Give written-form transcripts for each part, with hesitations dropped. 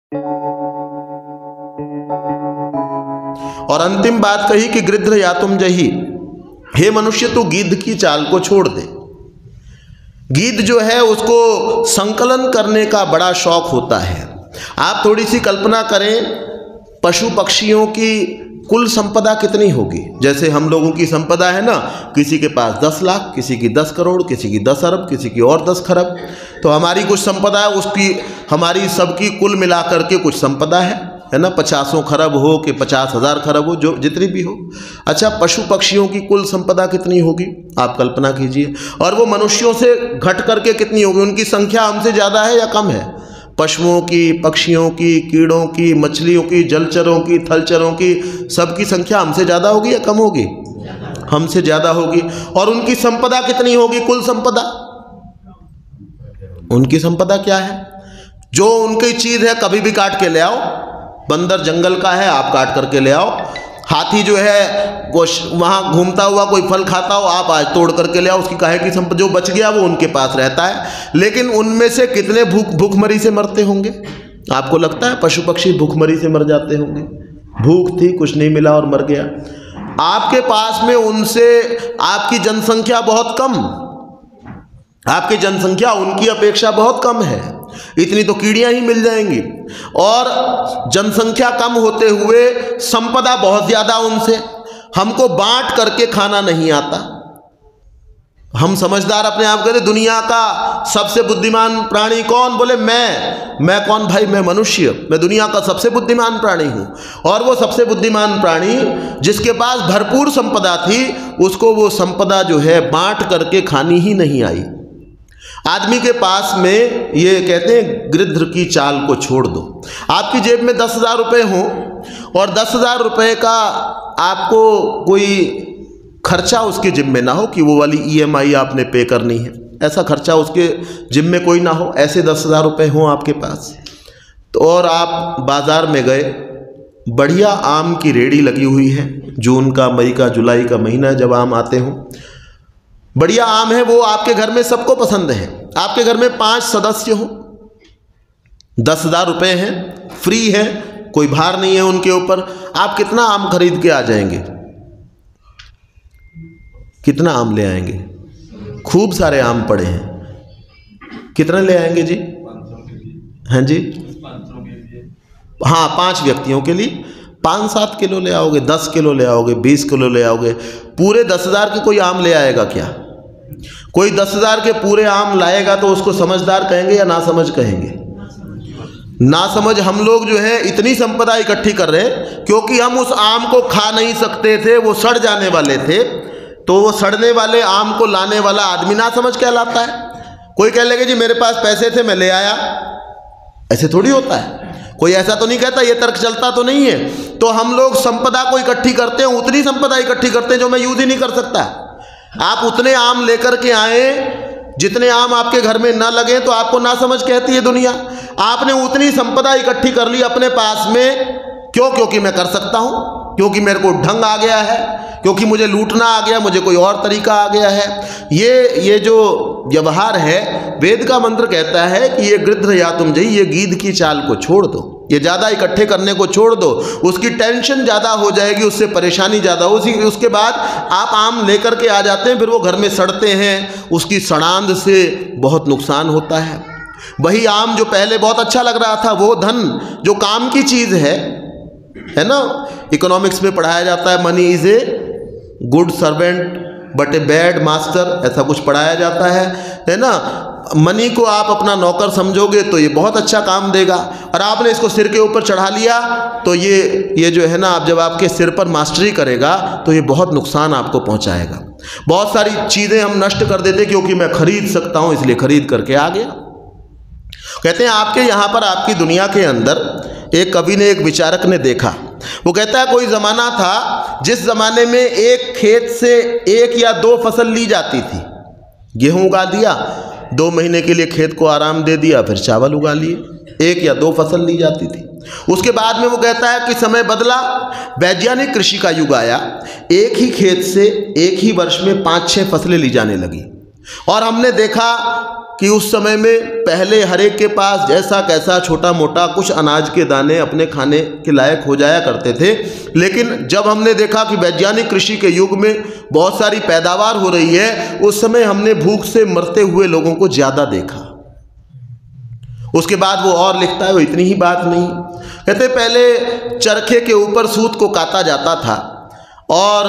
और अंतिम बात कही कि गृध्र या तुम जही, हे मनुष्य तू गिद्ध की चाल को छोड़ दे। गिद्ध जो है उसको संकलन करने का बड़ा शौक होता है। आप थोड़ी सी कल्पना करें, पशु पक्षियों की कुल संपदा कितनी होगी। जैसे हम लोगों की संपदा है ना, किसी के पास 10 लाख, किसी की 10 करोड़, किसी की 10 अरब, किसी की और 10 खरब। तो हमारी कुछ संपदा है, उसकी हमारी सबकी कुल मिलाकर के कुछ संपदा है ना, 50 खरब हो कि 50,000 खरब हो, जो जितनी भी हो। अच्छा, पशु पक्षियों की कुल संपदा कितनी होगी आप कल्पना कीजिए। और वो मनुष्यों से घट करके कितनी होगी, उनकी संख्या हमसे ज़्यादा है या कम है। पशुओं की, पक्षियों की, कीड़ों की, मछलियों की, जलचरों की, थलचरों की, सबकी संख्या हमसे ज़्यादा होगी या कम होगी, हमसे ज़्यादा होगी। और उनकी संपदा कितनी होगी, कुल संपदा। उनकी संपदा क्या है, जो उनकी चीज़ है कभी भी काट के ले आओ। बंदर जंगल का है, आप काट करके ले आओ। हाथी जो है वो वहाँ घूमता हुआ कोई फल खाता हो, आप आज तोड़ करके ले आओ। उसकी काहे की संपदा, जो बच गया वो उनके पास रहता है। लेकिन उनमें से कितने भूखमरी से मरते होंगे आपको लगता है? पशु पक्षी भूखमरी से मर जाते होंगे। भूख थी, कुछ नहीं मिला और मर गया। आपके पास में उनसे आपकी जनसंख्या बहुत कम, आपकी जनसंख्या उनकी अपेक्षा बहुत कम है। इतनी तो कीड़ियां ही मिल जाएंगी। और जनसंख्या कम होते हुए संपदा बहुत ज़्यादा उनसे। हमको बांट करके खाना नहीं आता। हम समझदार अपने आप कहते, दुनिया का सबसे बुद्धिमान प्राणी कौन? बोले मैं कौन भाई? मैं मनुष्य, मैं दुनिया का सबसे बुद्धिमान प्राणी हूँ। और वो सबसे बुद्धिमान प्राणी जिसके पास भरपूर संपदा थी, उसको वो संपदा जो है बांट करके खानी ही नहीं आई। आदमी के पास में ये कहते हैं गृध्र की चाल को छोड़ दो। आपकी जेब में 10,000 रुपये हों और 10,000 रुपये का आपको कोई खर्चा उसके जिम्मे ना हो कि वो वाली EMI आपने पे करनी है, ऐसा खर्चा उसके जिम्मे कोई ना हो। ऐसे 10,000 रुपये हों आपके पास तो, और आप बाज़ार में गए, बढ़िया आम की रेडी लगी हुई है, जून का, मई का, जुलाई का महीना जब आम आते हों, बढ़िया आम है, वो आपके घर में सबको पसंद है। आपके घर में 5 सदस्य हो, 10,000 रुपये हैं, फ्री है, कोई भार नहीं है उनके ऊपर। आप कितना आम खरीद के आ जाएंगे? कितना आम ले आएंगे? खूब सारे आम पड़े हैं, कितने ले आएंगे जी? हैं जी? हाँ, 5 व्यक्तियों के लिए 5-7 किलो ले आओगे, 10 किलो ले आओगे, 20 किलो ले आओगे। पूरे 10,000 के कोई आम ले आएगा क्या? कोई 10,000 के पूरे आम लाएगा तो उसको समझदार कहेंगे या ना समझ कहेंगे? ना समझ। हम लोग जो है इतनी संपदा इकट्ठी कर रहे हैं क्योंकि हम उस आम को खा नहीं सकते थे, वो सड़ जाने वाले थे। तो वो सड़ने वाले आम को लाने वाला आदमी ना समझ कहलाता है। कोई कह लेगा जी मेरे पास पैसे थे मैं ले आया, ऐसे थोड़ी होता है। कोई ऐसा तो नहीं कहता, ये तर्क चलता तो नहीं है। तो हम लोग संपदा को इकट्ठी करते हैं, उतनी संपदा इकट्ठी करते हैं जो मैं यूज ही नहीं कर सकता। आप उतने आम लेकर के आए जितने आम आपके घर में ना लगे तो आपको ना समझ कहती है दुनिया। आपने उतनी संपदा इकट्ठी कर ली अपने पास में, क्यों? क्योंकि मैं कर सकता हूं, क्योंकि मेरे को ढंग आ गया है, क्योंकि मुझे लूटना आ गया, मुझे कोई और तरीका आ गया है। ये जो व्यवहार है, वेद का मंत्र कहता है कि ये गृध्र या तुम जही, ये गिद्ध की चाल को छोड़ दो। ये ज़्यादा इकट्ठे करने को छोड़ दो, उसकी टेंशन ज़्यादा हो जाएगी, उससे परेशानी ज़्यादा हो। उसके बाद आप आम लेकर के आ जाते हैं, फिर वो घर में सड़ते हैं, उसकी सड़ांध से बहुत नुकसान होता है। वही आम जो पहले बहुत अच्छा लग रहा था, वो धन जो काम की चीज़ है ना, इकोनॉमिक्स में पढ़ाया जाता है, money is a good servant but a bad master, ऐसा कुछ पढ़ाया जाता है ना। मनी को आप अपना नौकर समझोगे तो ये बहुत अच्छा काम देगा, और आपने इसको सिर के ऊपर चढ़ा लिया तो ये जो है ना, आप जब आपके सिर पर मास्टरी करेगा तो ये बहुत नुकसान आपको पहुंचाएगा। बहुत सारी चीज़ें हम नष्ट कर देते क्योंकि मैं खरीद सकता हूं इसलिए खरीद करके आ गया। कहते हैं आपके यहाँ पर, आपकी दुनिया के अंदर एक कवि ने, एक विचारक ने देखा, वो कहता है कोई ज़माना था जिस ज़माने में एक खेत से 1 या 2 फसल ली जाती थी। गेहूं उगा दिया, 2 महीने के लिए खेत को आराम दे दिया, फिर चावल उगा लिए, 1 या 2 फसल ली जाती थी। उसके बाद में वो कहता है कि समय बदला, वैज्ञानिक कृषि का युग आया, एक ही खेत से एक ही वर्ष में 5-6 फसलें ली जाने लगी। और हमने देखा कि उस समय में पहले हर एक के पास जैसा कैसा छोटा मोटा कुछ अनाज के दाने अपने खाने के लायक हो जाया करते थे, लेकिन जब हमने देखा कि वैज्ञानिक कृषि के युग में बहुत सारी पैदावार हो रही है, उस समय हमने भूख से मरते हुए लोगों को ज़्यादा देखा। उसके बाद वो और लिखता है, वो इतनी ही बात नहीं, कहते पहले चरखे के ऊपर सूत को काता जाता था और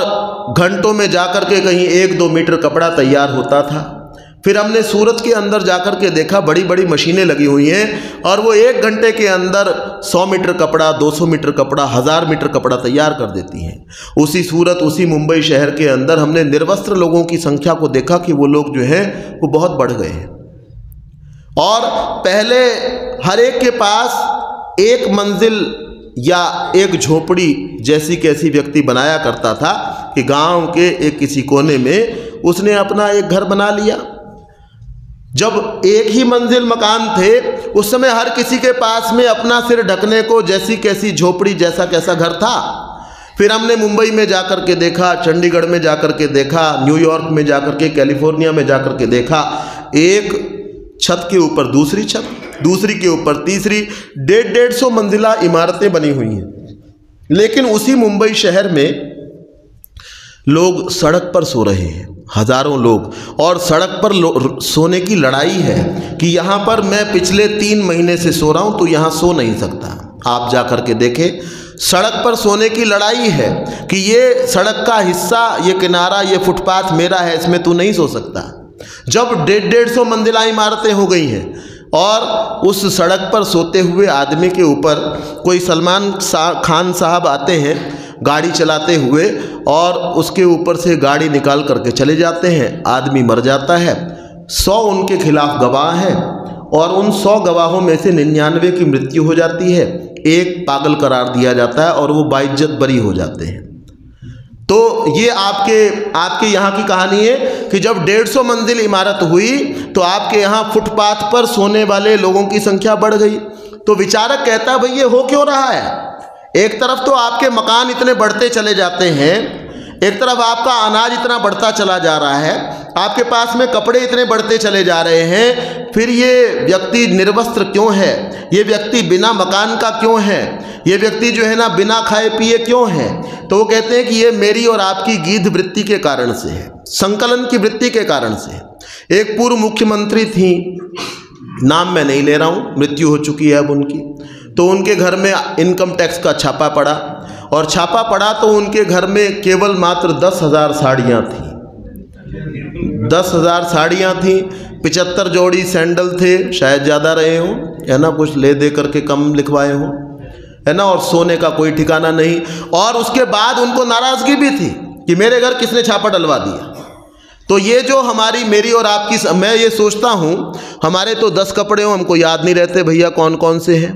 घंटों में जाकर के कहीं 1-2 मीटर कपड़ा तैयार होता था। फिर हमने सूरत के अंदर जाकर के देखा बड़ी बड़ी मशीनें लगी हुई हैं और वो 1 घंटे के अंदर 100 मीटर कपड़ा, 200 मीटर कपड़ा, 1000 मीटर कपड़ा तैयार कर देती हैं। उसी सूरत, उसी मुंबई शहर के अंदर हमने निर्वस्त्र लोगों की संख्या को देखा कि वो लोग जो हैं वो बहुत बढ़ गए हैं। और पहले हर एक के पास एक मंजिल या एक झोपड़ी जैसी कैसी व्यक्ति बनाया करता था कि गांव के एक किसी कोने में उसने अपना एक घर बना लिया। जब एक ही मंजिल मकान थे, उस समय हर किसी के पास में अपना सिर ढकने को जैसी कैसी झोपड़ी, जैसा कैसा घर था। फिर हमने मुंबई में जाकर के देखा, चंडीगढ़ में जाकर के देखा, न्यूयॉर्क में जाकर के, कैलिफोर्निया में जाकर के देखा, एक छत के ऊपर दूसरी छत, दूसरी के ऊपर तीसरी, 150 मंजिला इमारतें बनी हुई हैं। लेकिन उसी मुंबई शहर में लोग सड़क पर सो रहे हैं, हजारों लोग, और सड़क पर सोने की लड़ाई है कि यहाँ पर मैं पिछले 3 महीने से सो रहा हूँ, तो यहाँ सो नहीं सकता। आप जा कर के देखें, सड़क पर सोने की लड़ाई है कि ये सड़क का हिस्सा, ये किनारा, ये फुटपाथ मेरा है, इसमें तू नहीं सो सकता। जब 150 मंजिला इमारतें हो गई हैं और उस सड़क पर सोते हुए आदमी के ऊपर कोई सलमान खान साहब आते हैं गाड़ी चलाते हुए और उसके ऊपर से गाड़ी निकाल करके चले जाते हैं, आदमी मर जाता है। 100 उनके खिलाफ गवाह हैं और उन 100 गवाहों में से 99 की मृत्यु हो जाती है, एक पागल करार दिया जाता है और वो बाइज्जत बरी हो जाते हैं। तो ये आपके यहाँ की कहानी है कि जब 150 मंजिल इमारत हुई तो आपके यहाँ फुटपाथ पर सोने वाले लोगों की संख्या बढ़ गई। तो विचारक कहता है भाई ये हो क्यों रहा है? एक तरफ तो आपके मकान इतने बढ़ते चले जाते हैं, एक तरफ आपका अनाज इतना बढ़ता चला जा रहा है, आपके पास में कपड़े इतने बढ़ते चले जा रहे हैं, फिर ये व्यक्ति निर्वस्त्र क्यों है? ये व्यक्ति बिना मकान का क्यों है? ये व्यक्ति जो है ना बिना खाए पिए क्यों है? तो वो कहते हैं कि ये मेरी और आपकी गीध वृत्ति के कारण से है, संकलन की वृत्ति के कारण से है। एक पूर्व मुख्यमंत्री थी, नाम मैं नहीं ले रहा हूँ, मृत्यु हो चुकी है अब उनकी। तो उनके घर में इनकम टैक्स का छापा पड़ा और छापा पड़ा तो उनके घर में केवल मात्र 10,000 साड़ियाँ थीं। 10,000 साड़ियाँ थीं, 75 जोड़ी सैंडल थे, शायद ज़्यादा रहे हों, है ना, कुछ ले दे करके कम लिखवाए हों, है ना, और सोने का कोई ठिकाना नहीं। और उसके बाद उनको नाराज़गी भी थी कि मेरे घर किसने छापा डलवा दिया। तो ये जो मेरी और आपकी, मैं ये सोचता हूँ हमारे तो 10 कपड़े हों, हमको याद नहीं रहते भैया कौन कौन से हैं।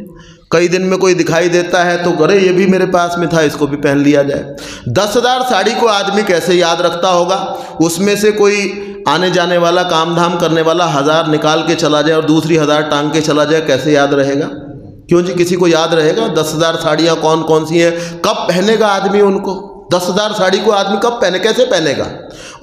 कई दिन में कोई दिखाई देता है तो अरे ये भी मेरे पास में था, इसको भी पहन लिया जाए। 10,000 साड़ी को आदमी कैसे याद रखता होगा? उसमें से कोई आने जाने वाला, काम धाम करने वाला 1000 निकाल के चला जाए और दूसरी 1000 टांग के चला जाए, कैसे याद रहेगा? क्यों जी, किसी को याद रहेगा 10,000 साड़ियाँ कौन कौन सी हैं? कब पहनेगा आदमी उनको? 10,000 साड़ी को आदमी कब पहने, कैसे पहनेगा?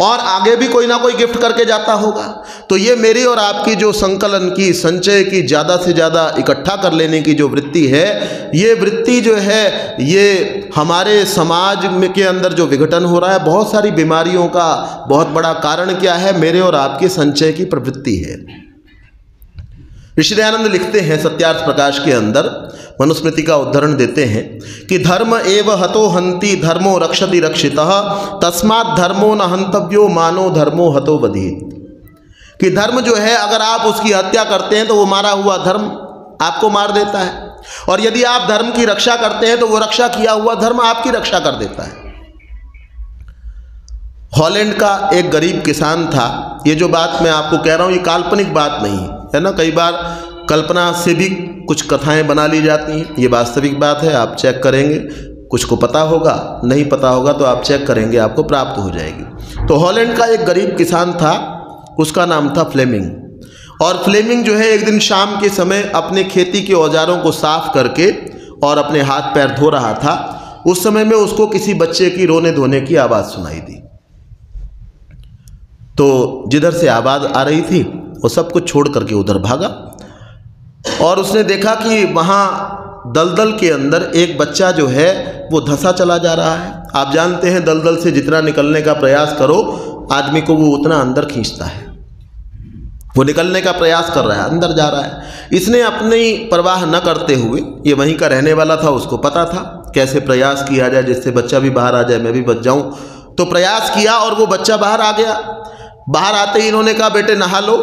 और आगे भी कोई ना कोई गिफ्ट करके जाता होगा। तो ये मेरी और आपकी जो संकलन की, संचय की, ज़्यादा से ज़्यादा इकट्ठा कर लेने की जो वृत्ति है, ये वृत्ति जो है ये हमारे समाज में के अंदर जो विघटन हो रहा है, बहुत सारी बीमारियों का बहुत बड़ा कारण क्या है? मेरे और आपके संचय की प्रवृत्ति है। ऋषि दयानंद लिखते हैं सत्यार्थ प्रकाश के अंदर, मनुस्मृति का उदाहरण देते हैं कि धर्म एव हतो हंति धर्मो रक्षति रक्षितः तस्मात् धर्मो न हंतव्यो मानो धर्मो हतो वधेत। कि धर्म जो है अगर आप उसकी हत्या करते हैं तो वो मारा हुआ धर्म आपको मार देता है, और यदि आप धर्म की रक्षा करते हैं तो वो रक्षा किया हुआ धर्म आपकी रक्षा कर देता है। हॉलैंड का एक गरीब किसान था। ये जो बात मैं आपको कह रहा हूँ ये काल्पनिक बात नहीं है ना, कई बार कल्पना से भी कुछ कथाएं बना ली जाती हैं, ये वास्तविक बात है। आप चेक करेंगे, कुछ को पता होगा, नहीं पता होगा तो आप चेक करेंगे, आपको प्राप्त हो जाएगी। तो हॉलैंड का एक गरीब किसान था, उसका नाम था फ्लेमिंग। और फ्लेमिंग जो है एक दिन शाम के समय अपने खेती के औजारों को साफ करके और अपने हाथ पैर धो रहा था। उस समय में उसको किसी बच्चे की रोने धोने की आवाज़ सुनाई दी। तो जिधर से आवाज़ आ रही थी वो सब कुछ छोड़ करके उधर भागा और उसने देखा कि वहाँ दलदल के अंदर एक बच्चा जो है वो धंसा चला जा रहा है। आप जानते हैं दलदल से जितना निकलने का प्रयास करो आदमी को वो उतना अंदर खींचता है। वो निकलने का प्रयास कर रहा है, अंदर जा रहा है। इसने अपनी परवाह न करते हुए, ये वहीं का रहने वाला था, उसको पता था कैसे प्रयास किया जाए जिससे बच्चा भी बाहर आ जाए, मैं भी बच जाऊं। तो प्रयास किया और वो बच्चा बाहर आ गया। बाहर आते ही इन्होंने कहा बेटे नहा लो,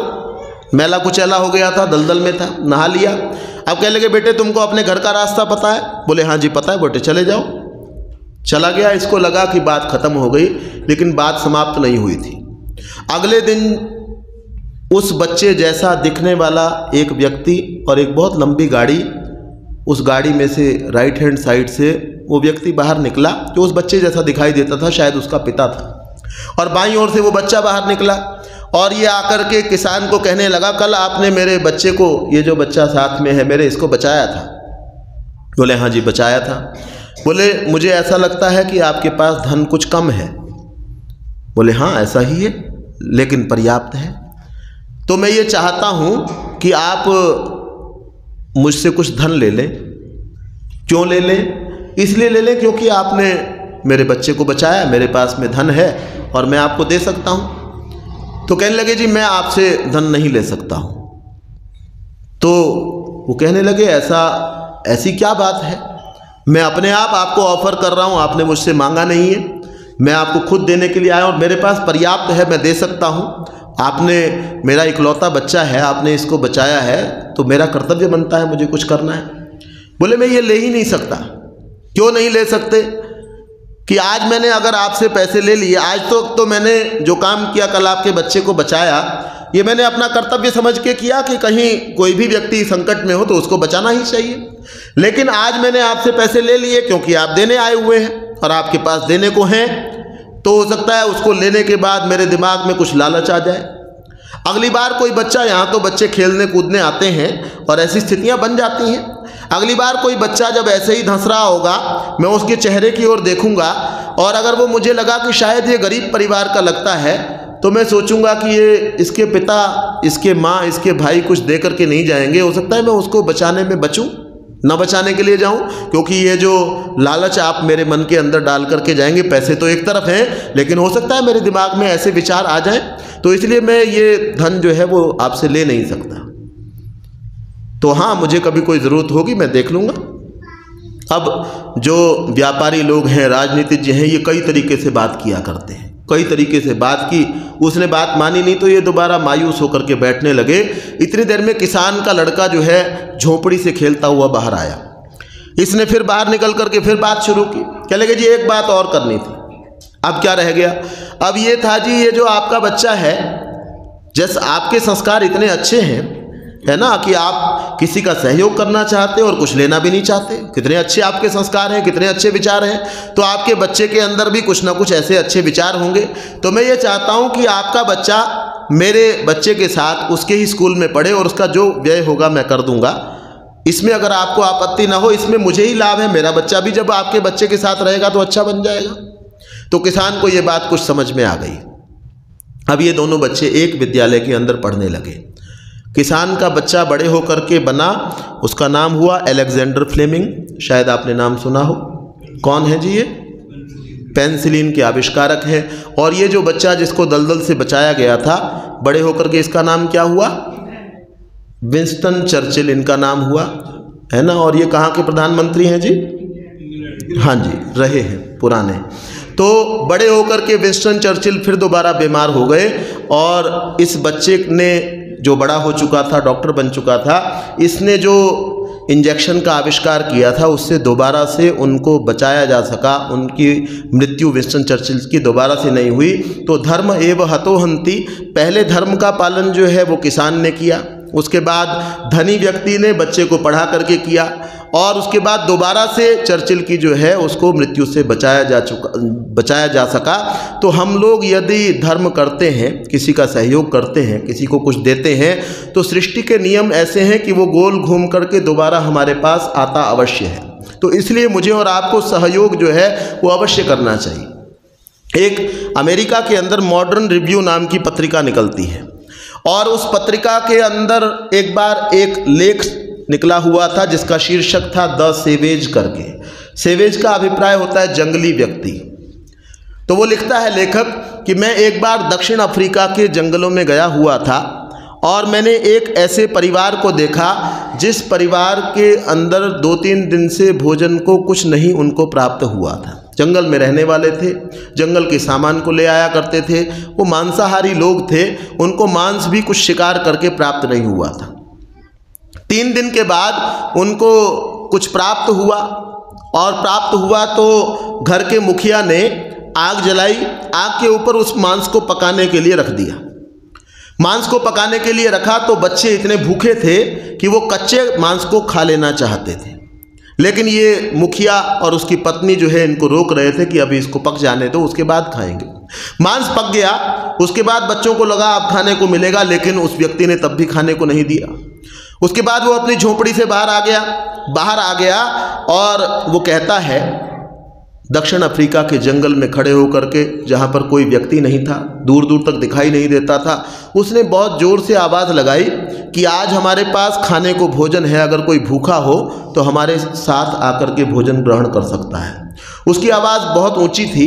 मैला कुचैला हो गया था, दलदल में था, नहा लिया। अब कहने लगे बेटे तुमको अपने घर का रास्ता पता है? बोले हाँ जी पता है। बेटे चले जाओ। चला गया। इसको लगा कि बात खत्म हो गई, लेकिन बात समाप्त नहीं हुई थी। अगले दिन उस बच्चे जैसा दिखने वाला एक व्यक्ति और एक बहुत लंबी गाड़ी, उस गाड़ी में से राइट हैंड साइड से वो व्यक्ति बाहर निकला जो उस बच्चे जैसा दिखाई देता था, शायद उसका पिता था, और बाईं ओर से वो बच्चा बाहर निकला और ये आकर के किसान को कहने लगा कल आपने मेरे बच्चे को, ये जो बच्चा साथ में है मेरे, इसको बचाया था। बोले हाँ जी बचाया था। बोले मुझे ऐसा लगता है कि आपके पास धन कुछ कम है। बोले हाँ ऐसा ही है, लेकिन पर्याप्त है। तो मैं ये चाहता हूँ कि आप मुझसे कुछ धन ले लें। क्यों ले लें? इसलिए ले लें क्योंकि आपने मेरे बच्चे को बचाया, मेरे पास में धन है और मैं आपको दे सकता हूँ। तो कहने लगे जी मैं आपसे धन नहीं ले सकता हूँ। तो वो कहने लगे ऐसी क्या बात है? मैं अपने आप आपको ऑफर कर रहा हूँ, आपने मुझसे मांगा नहीं है, मैं आपको खुद देने के लिए आया और मेरे पास पर्याप्त है, मैं दे सकता हूँ। आपने मेरा इकलौता बच्चा है, आपने इसको बचाया है, तो मेरा कर्तव्य बनता है, मुझे कुछ करना है। बोले मैं ये ले ही नहीं सकता। क्यों नहीं ले सकते? कि आज मैंने अगर आपसे पैसे ले लिए, आज तो मैंने जो काम किया, कल आपके बच्चे को बचाया, ये मैंने अपना कर्तव्य समझ के किया कि कहीं कोई भी व्यक्ति संकट में हो तो उसको बचाना ही चाहिए। लेकिन आज मैंने आपसे पैसे ले लिए क्योंकि आप देने आए हुए हैं और आपके पास देने को हैं, तो हो सकता है उसको लेने के बाद मेरे दिमाग में कुछ लालच आ जाए। अगली बार कोई बच्चा, यहाँ तो बच्चे खेलने कूदने आते हैं और ऐसी स्थितियाँ बन जाती हैं, अगली बार कोई बच्चा जब ऐसे ही धंस रहा होगा, मैं उसके चेहरे की ओर देखूंगा और अगर वो मुझे लगा कि शायद ये गरीब परिवार का लगता है, तो मैं सोचूंगा कि ये इसके पिता, इसके माँ, इसके भाई कुछ दे करके नहीं जाएंगे। हो सकता है मैं उसको बचाने में बचूं, न बचाने के लिए जाऊं, क्योंकि ये जो लालच आप मेरे मन के अंदर डाल करके जाएंगे, पैसे तो एक तरफ हैं, लेकिन हो सकता है मेरे दिमाग में ऐसे विचार आ जाएं, तो इसलिए मैं ये धन जो है वो आपसे ले नहीं सकता। तो हाँ, मुझे कभी कोई ज़रूरत होगी मैं देख लूँगा। अब जो व्यापारी लोग हैं, राजनीतिज्ञ हैं, ये कई तरीके से बात किया करते हैं, कई तरीके से बात की, उसने बात मानी नहीं तो ये दोबारा मायूस होकर के बैठने लगे। इतनी देर में किसान का लड़का जो है झोपड़ी से खेलता हुआ बाहर आया। इसने फिर बाहर निकल करके फिर बात शुरू की। कह लगे जी एक बात और करनी थी। अब क्या रह गया? अब ये था जी, ये जो आपका बच्चा है, जैसे आपके संस्कार इतने अच्छे हैं, है ना, कि आप किसी का सहयोग करना चाहते और कुछ लेना भी नहीं चाहते, कितने अच्छे आपके संस्कार हैं, कितने अच्छे विचार हैं, तो आपके बच्चे के अंदर भी कुछ ना कुछ ऐसे अच्छे विचार होंगे। तो मैं ये चाहता हूं कि आपका बच्चा मेरे बच्चे के साथ उसके ही स्कूल में पढ़े और उसका जो व्यय होगा मैं कर दूंगा। इसमें अगर आपको आपत्ति ना हो, इसमें मुझे ही लाभ है, मेरा बच्चा भी जब आपके बच्चे के साथ रहेगा तो अच्छा बन जाएगा। तो किसान को ये बात कुछ समझ में आ गई। अब ये दोनों बच्चे एक विद्यालय के अंदर पढ़ने लगे। किसान का बच्चा बड़े होकर के बना, उसका नाम हुआ अलेक्जेंडर फ्लेमिंग। शायद आपने नाम सुना हो। कौन है जी? ये पेनिसिलिन के आविष्कारक हैं। और ये जो बच्चा जिसको दलदल से बचाया गया था, बड़े होकर के इसका नाम क्या हुआ? विंस्टन चर्चिल इनका नाम हुआ, है ना। और ये कहाँ के प्रधानमंत्री हैं जी? हाँ जी, रहे हैं पुराने। तो बड़े होकर के विंस्टन चर्चिल फिर दोबारा बीमार हो गए और इस बच्चे ने, जो बड़ा हो चुका था, डॉक्टर बन चुका था, इसने जो इंजेक्शन का आविष्कार किया था उससे दोबारा से उनको बचाया जा सका। उनकी मृत्यु विंस्टन चर्चिल की दोबारा से नहीं हुई। तो धर्म एव हतोहंति, पहले धर्म का पालन जो है वो किसान ने किया, उसके बाद धनी व्यक्ति ने बच्चे को पढ़ा करके किया और उसके बाद दोबारा से चर्चिल की जो है उसको मृत्यु से बचाया जा सका। तो हम लोग यदि धर्म करते हैं, किसी का सहयोग करते हैं, किसी को कुछ देते हैं, तो सृष्टि के नियम ऐसे हैं कि वो गोल घूम करके दोबारा हमारे पास आता अवश्य है। तो इसलिए मुझे और आपको सहयोग जो है वो अवश्य करना चाहिए। एक अमेरिका के अंदर मॉडर्न रिव्यू नाम की पत्रिका निकलती है और उस पत्रिका के अंदर एक बार एक लेख निकला हुआ था जिसका शीर्षक था द सेवेज करके। सेवेज का अभिप्राय होता है जंगली व्यक्ति। तो वो लिखता है लेखक कि मैं एक बार दक्षिण अफ्रीका के जंगलों में गया हुआ था और मैंने एक ऐसे परिवार को देखा जिस परिवार के अंदर 2-3 दिन से भोजन को कुछ नहीं उनको प्राप्त हुआ था। जंगल में रहने वाले थे, जंगल के सामान को ले आया करते थे, वो मांसाहारी लोग थे, उनको मांस भी कुछ शिकार करके प्राप्त नहीं हुआ था। 3 दिन के बाद उनको कुछ प्राप्त हुआ और प्राप्त हुआ तो घर के मुखिया ने आग जलाई, आग के ऊपर उस मांस को पकाने के लिए रख दिया। मांस को पकाने के लिए रखा तो बच्चे इतने भूखे थे कि वो कच्चे मांस को खा लेना चाहते थे, लेकिन ये मुखिया और उसकी पत्नी जो है इनको रोक रहे थे कि अभी इसको पक जाने दो, उसके बाद खाएंगे। मांस पक गया, उसके बाद बच्चों को लगा अब खाने को मिलेगा, लेकिन उस व्यक्ति ने तब भी खाने को नहीं दिया। उसके बाद वो अपनी झोंपड़ी से बाहर आ गया और वो कहता है दक्षिण अफ्रीका के जंगल में खड़े होकर के, जहाँ पर कोई व्यक्ति नहीं था, दूर दूर तक दिखाई नहीं देता था, उसने बहुत ज़ोर से आवाज़ लगाई कि आज हमारे पास खाने को भोजन है, अगर कोई भूखा हो तो हमारे साथ आकर के भोजन ग्रहण कर सकता है। उसकी आवाज़ बहुत ऊंची थी।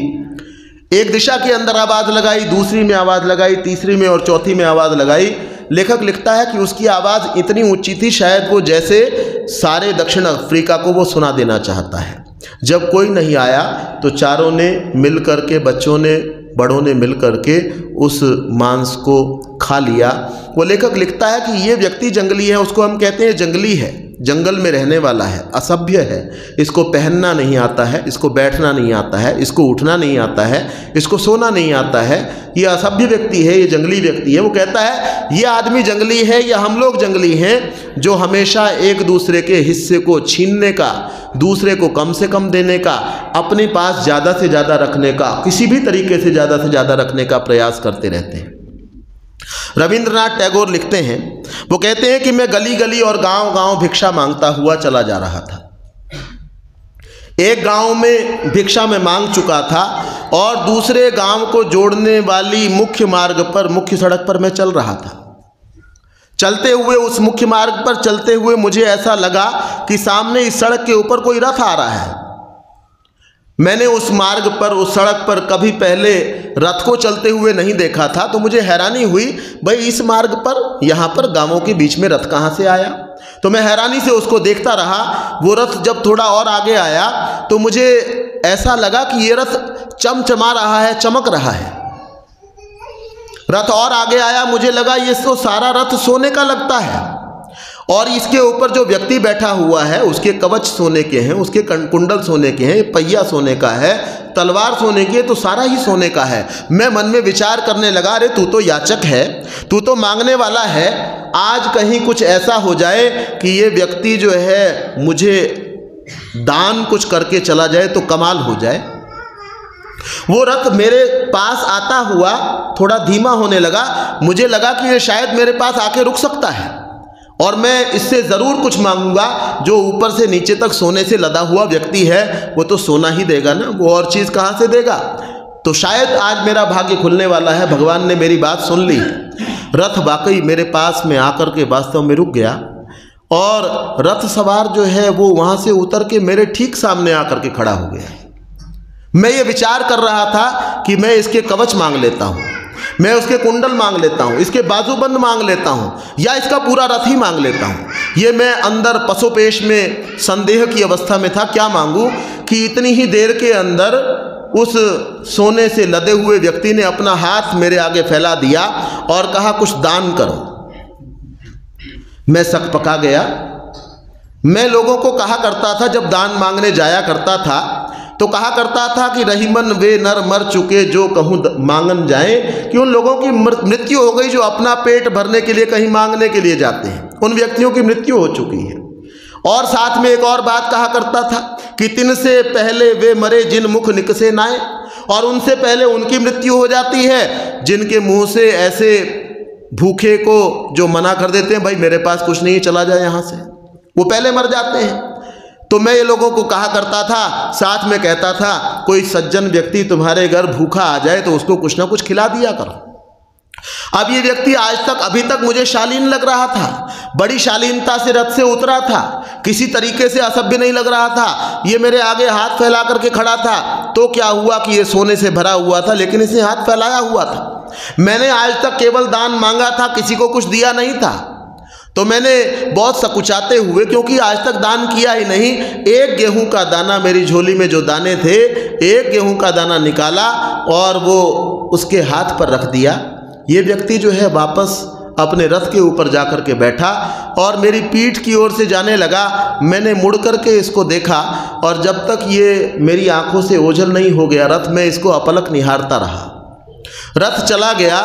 एक दिशा के अंदर आवाज़ लगाई, दूसरी में आवाज़ लगाई, तीसरी में और चौथी में आवाज़ लगाई। लेखक लिखता है कि उसकी आवाज़ इतनी ऊंची थी शायद वो जैसे सारे दक्षिण अफ्रीका को वो सुना देना चाहता है। जब कोई नहीं आया तो चारों ने मिल कर के, बच्चों ने, बड़ों ने मिल कर के उस मांस को खा लिया। वो लेखक लिखता है कि ये व्यक्ति जंगली है, उसको हम कहते हैं जंगली है, जंगल में रहने वाला है, असभ्य है, इसको पहनना नहीं आता है, इसको बैठना नहीं आता है, इसको उठना नहीं आता है, इसको सोना नहीं आता है, ये असभ्य व्यक्ति है, ये जंगली व्यक्ति है। वो कहता है ये आदमी जंगली है या हम लोग जंगली हैं जो हमेशा एक दूसरे के हिस्से को छीनने का, दूसरे को कम से कम देने का, अपने पास ज़्यादा से ज़्यादा रखने का, किसी भी तरीके से ज़्यादा रखने का प्रयास करते रहते हैं। रविंद्रनाथ टैगोर लिखते हैं, वो कहते हैं कि मैं गली गली और गांव गांव भिक्षा मांगता हुआ चला जा रहा था। एक गांव में भिक्षा में मांग चुका था और दूसरे गांव को जोड़ने वाली मुख्य मार्ग पर, मुख्य सड़क पर मैं चल रहा था। चलते हुए उस मुख्य मार्ग पर चलते हुए मुझे ऐसा लगा कि सामने इस सड़क के ऊपर कोई रथ आ रहा है। मैंने उस मार्ग पर, उस सड़क पर कभी पहले रथ को चलते हुए नहीं देखा था, तो मुझे हैरानी हुई, भाई इस मार्ग पर, यहाँ पर गांवों के बीच में रथ कहाँ से आया। तो मैं हैरानी से उसको देखता रहा। वो रथ जब थोड़ा और आगे आया तो मुझे ऐसा लगा कि ये रथ चमचमा रहा है, चमक रहा है। रथ और आगे आया, मुझे लगा ये तो सारा रथ सोने का लगता है और इसके ऊपर जो व्यक्ति बैठा हुआ है उसके कवच सोने के हैं, उसके कुंडल सोने के हैं, पहिया सोने का है, तलवार सोने की है, तो सारा ही सोने का है। मैं मन में विचार करने लगा, अरे तू तो याचक है, तू तो मांगने वाला है, आज कहीं कुछ ऐसा हो जाए कि ये व्यक्ति जो है मुझे दान कुछ करके चला जाए तो कमाल हो जाए। वो रथ मेरे पास आता हुआ थोड़ा धीमा होने लगा। मुझे लगा कि ये शायद मेरे पास आके रुक सकता है और मैं इससे ज़रूर कुछ मांगूंगा। जो ऊपर से नीचे तक सोने से लदा हुआ व्यक्ति है वो तो सोना ही देगा ना, वो और चीज़ कहाँ से देगा। तो शायद आज मेरा भाग्य खुलने वाला है, भगवान ने मेरी बात सुन ली। रथ वाकई मेरे पास में आकर के वास्तव में रुक गया और रथ सवार जो है वो वहाँ से उतर के मेरे ठीक सामने आकर के खड़ा हो गया। मैं ये विचार कर रहा था कि मैं इसके कवच मांग लेता हूँ, मैं उसके कुंडल मांग लेता हूँ, इसके बाजूबंद मांग लेता हूँ, या इसका पूरा रथ ही मांग लेता हूँ। ये मैं अंदर पसोपेश में संदेह की अवस्था में था, क्या मांगूं, कि इतनी ही देर के अंदर उस सोने से लदे हुए व्यक्ति ने अपना हाथ मेरे आगे फैला दिया और कहा कुछ दान करो। मैं सक पका गया। मैं लोगों को कहा करता था, जब दान मांगने जाया करता था तो कहा करता था कि रहीमन वे नर मर चुके जो कहूँ मांगन जाए, कि उन लोगों की मृत्यु हो गई जो अपना पेट भरने के लिए कहीं मांगने के लिए जाते हैं, उन व्यक्तियों की मृत्यु हो चुकी है। और साथ में एक और बात कहा करता था कि तिन से पहले वे मरे जिन मुख निकसे नाए, और उनसे पहले उनकी मृत्यु हो जाती है जिनके मुंह से ऐसे भूखे को जो मना कर देते हैं, भाई मेरे पास कुछ नहीं, चला जाए यहाँ से, वो पहले मर जाते हैं। तो मैं ये लोगों को कहा करता था, साथ में कहता था कोई सज्जन व्यक्ति तुम्हारे घर भूखा आ जाए तो उसको कुछ ना कुछ खिला दिया करो। अब ये व्यक्ति आज तक अभी तक मुझे शालीन लग रहा था, बड़ी शालीनता से रथ से उतरा था, किसी तरीके से असभ्य नहीं लग रहा था। ये मेरे आगे हाथ फैला करके खड़ा था, तो क्या हुआ कि ये सोने से भरा हुआ था, लेकिन इसने हाथ फैलाया हुआ था। मैंने आज तक केवल दान मांगा था, किसी को कुछ दिया नहीं था। तो मैंने बहुत सकुचाते हुए, क्योंकि आज तक दान किया ही नहीं, एक गेहूं का दाना, मेरी झोली में जो दाने थे, एक गेहूं का दाना निकाला और वो उसके हाथ पर रख दिया। ये व्यक्ति जो है वापस अपने रथ के ऊपर जाकर के बैठा और मेरी पीठ की ओर से जाने लगा। मैंने मुड़ करके इसको देखा और जब तक ये मेरी आंखों से ओझल नहीं हो गया रथ, मैं इसको अपलक निहारता रहा। रथ चला गया।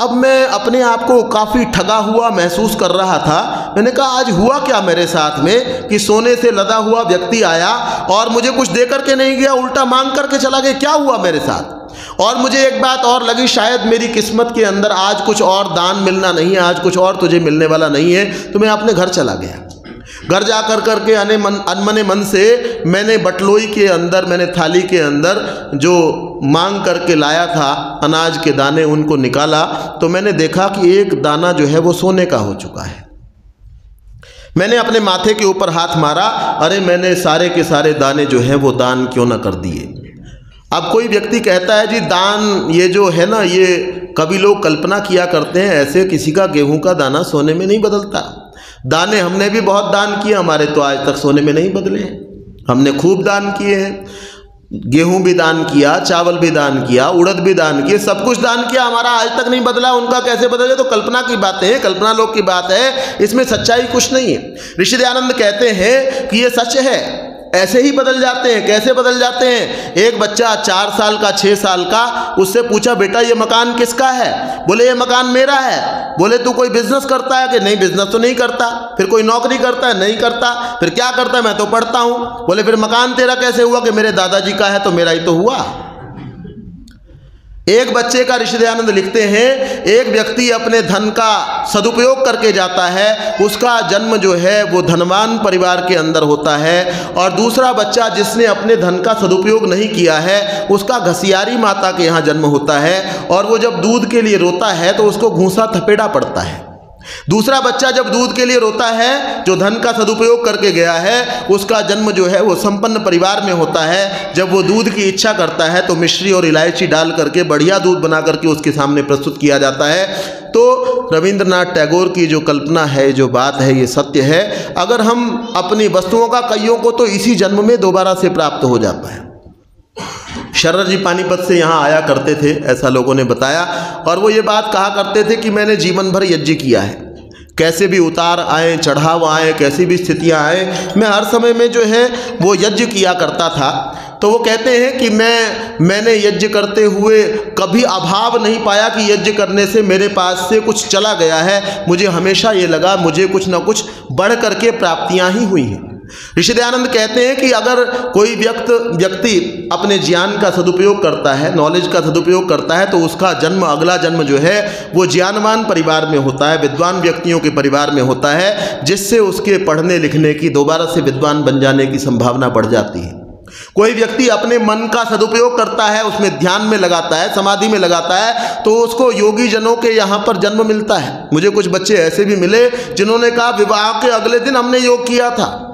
अब मैं अपने आप को काफ़ी ठगा हुआ महसूस कर रहा था। मैंने कहा आज हुआ क्या मेरे साथ में कि सोने से लदा हुआ व्यक्ति आया और मुझे कुछ दे करके नहीं गया, उल्टा मांग करके चला गया, क्या हुआ मेरे साथ। और मुझे एक बात और लगी, शायद मेरी किस्मत के अंदर आज कुछ और दान मिलना नहीं है, आज कुछ और तुझे मिलने वाला नहीं है। तो मैं अपने घर चला गया। घर जा कर करके अनमने मन से मैंने बटलोई के अंदर, मैंने थाली के अंदर जो मांग करके लाया था अनाज के दाने, उनको निकाला तो मैंने देखा कि एक दाना जो है वो सोने का हो चुका है। मैंने अपने माथे के ऊपर हाथ मारा, अरे मैंने सारे के सारे दाने जो हैं वो दान क्यों ना कर दिए। अब कोई व्यक्ति कहता है जी दान ये जो है ना, ये कभी लोग कल्पना किया करते हैं, ऐसे किसी का गेहूं का दाना सोने में नहीं बदलता। दाने हमने भी बहुत दान किए, हमारे तो आज तक सोने में नहीं बदले हैं। हमने खूब दान किए हैं, गेहूं भी दान किया, चावल भी दान किया, उड़द भी दान किए, सब कुछ दान किया, हमारा आज तक नहीं बदला। उनका कैसे बदले? तो कल्पना की बातें हैं, कल्पना लोग की बात है, इसमें सच्चाई कुछ नहीं है। ऋषि दयानंद कहते हैं कि ये सच है, ऐसे ही बदल जाते हैं। कैसे बदल जाते हैं? एक बच्चा 4 साल का, 6 साल का, उससे पूछा बेटा ये मकान किसका है? बोले ये मकान मेरा है। बोले तू कोई बिजनेस करता है? कि नहीं बिजनेस तो नहीं करता। फिर कोई नौकरी करता है? नहीं करता। फिर क्या करता है? मैं तो पढ़ता हूँ। बोले फिर मकान तेरा कैसे हुआ? कि मेरे दादाजी का है तो मेरा ही तो हुआ। एक बच्चे का ऋषि दयानंद लिखते हैं, एक व्यक्ति अपने धन का सदुपयोग करके जाता है, उसका जन्म जो है वो धनवान परिवार के अंदर होता है। और दूसरा बच्चा जिसने अपने धन का सदुपयोग नहीं किया है, उसका घसियारी माता के यहाँ जन्म होता है और वो जब दूध के लिए रोता है तो उसको घूंसा थपेड़ा पड़ता है। दूसरा बच्चा जब दूध के लिए रोता है, जो धन का सदुपयोग करके गया है, उसका जन्म जो है वो संपन्न परिवार में होता है। जब वो दूध की इच्छा करता है तो मिश्री और इलायची डाल करके बढ़िया दूध बना करके उसके सामने प्रस्तुत किया जाता है। तो रविंद्रनाथ टैगोर की जो कल्पना है, जो बात है, ये सत्य है। अगर हम अपनी वस्तुओं का कईयों को तो इसी जन्म में दोबारा से प्राप्त हो जाता है। शरर जी पानीपत से यहाँ आया करते थे, ऐसा लोगों ने बताया, और वो ये बात कहा करते थे कि मैंने जीवन भर यज्ञ किया है, कैसे भी उतार आए, चढ़ाव आए, कैसी भी स्थितियाँ आए, मैं हर समय में जो है वो यज्ञ किया करता था। तो वो कहते हैं कि मैंने यज्ञ करते हुए कभी अभाव नहीं पाया कि यज्ञ करने से मेरे पास से कुछ चला गया है। मुझे हमेशा ये लगा मुझे कुछ ना कुछ बढ़ करके प्राप्तियाँ ही हुई हैं। ऋषि दयानंद कहते हैं कि अगर कोई व्यक्ति अपने ज्ञान का सदुपयोग करता है, नॉलेज का सदुपयोग करता है, तो उसका जन्म, अगला जन्म जो है वो ज्ञानवान परिवार में होता है, विद्वान व्यक्तियों के परिवार में होता है, जिससे उसके पढ़ने लिखने की, दोबारा से विद्वान बन जाने की संभावना बढ़ जाती है। कोई व्यक्ति अपने मन का सदुपयोग करता है, उसमें ध्यान में लगाता है, समाधि में लगाता है, तो उसको योगी जनों के यहाँ पर जन्म मिलता है। मुझे कुछ बच्चे ऐसे भी मिले जिन्होंने कहा विवाह के अगले दिन हमने योग किया था।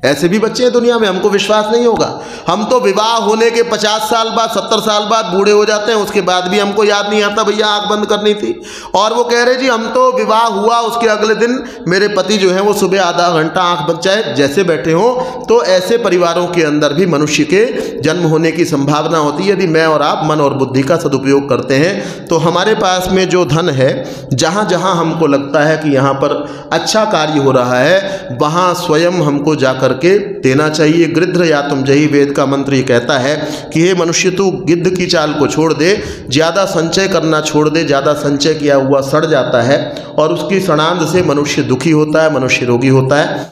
ऐसे भी बच्चे हैं दुनिया में, हमको विश्वास नहीं होगा। हम तो विवाह होने के 50 साल बाद, 70 साल बाद बूढ़े हो जाते हैं, उसके बाद भी हमको याद नहीं आता भैया आंख बंद करनी थी। और वो कह रहे जी हम तो विवाह हुआ उसके अगले दिन मेरे पति जो है वो सुबह आधा घंटा आंख बंद, चाहे जैसे बैठे हों। तो ऐसे परिवारों के अंदर भी मनुष्य के जन्म होने की संभावना होती है। यदि मैं और आप मन और बुद्धि का सदुपयोग करते हैं तो हमारे पास में जो धन है, जहाँ जहाँ हमको लगता है कि यहाँ पर अच्छा कार्य हो रहा है, वहाँ स्वयं हमको जाकर के देना चाहिए। गृध्र या तुम जही, वेद का मंत्र ये कहता है कि हे मनुष्य तू गिद्ध की चाल को छोड़ दे, ज़्यादा संचय करना छोड़ दे। ज़्यादा संचय किया हुआ सड़ जाता है और उसकी सड़ांध से मनुष्य दुखी होता है, मनुष्य रोगी होता है।